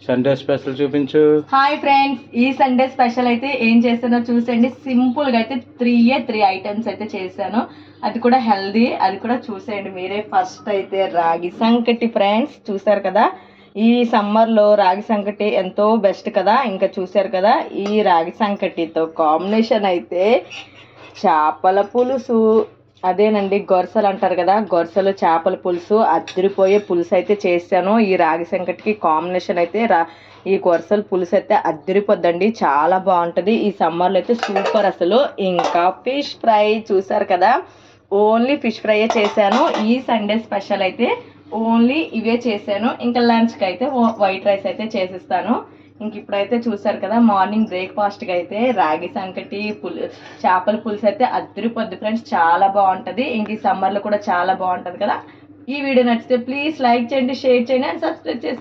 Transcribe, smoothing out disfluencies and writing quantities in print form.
Sunday special చూపించు. Hi friends, ఈ Sunday special అయితే ఏం చేశానో చూసండి. సింపుల్ గా అయితే 3 ఐటమ్స్ అయితే చేశాను. అది కూడా హెల్దీ, అది కూడా చూసేయండి మీరే. ఫస్ట్ అయితే రాగి సంకటి ఫ్రెండ్స్, చూసారు కదా. ఈ సమ్మర్లో రాగి సంకటి ఎంతో బెస్ట్ కదా. ఇంకా చూసారు కదా, ఈ రాగి సంకటితో కాంబినేషన్ అయితే చేపల పులుసు. అదేనండి, గొరసలు అంటారు కదా, గొరసలు చేపల పులుసు. అద్దరిపోయే పులుసు అయితే చేశాను. ఈ రాగి సంకటికి కాంబినేషన్ అయితే ఈ గొరసల పులుసు అయితే అద్దరిపోద్దండి, చాలా బాగుంటుంది ఈ సమ్మర్లో అయితే సూపర్ అసలు. ఇంకా ఫిష్ ఫ్రై చూసారు కదా, ఓన్లీ ఫిష్ ఫ్రై చేశాను. ఈ సండే స్పెషల్ అయితే ఓన్లీ ఇవే చేశాను. ఇంకా లంచ్కి అయితే వైట్ రైస్ అయితే చేసిస్తాను. ఇంక ఇప్పుడైతే చూసారు కదా, మార్నింగ్ బ్రేక్ఫాస్ట్కి అయితే రాగి సంకటి చేపల పులుసు అయితే అద్దరిపోద్ది ఫ్రెండ్స్, చాలా బాగుంటుంది. ఇంక ఈ సమ్మర్లో కూడా చాలా బాగుంటుంది కదా. ఈ వీడియో నచ్చితే ప్లీజ్ లైక్ చేయండి, షేర్ చేయండి అండ్ సబ్స్క్రైబ్ చేయండి.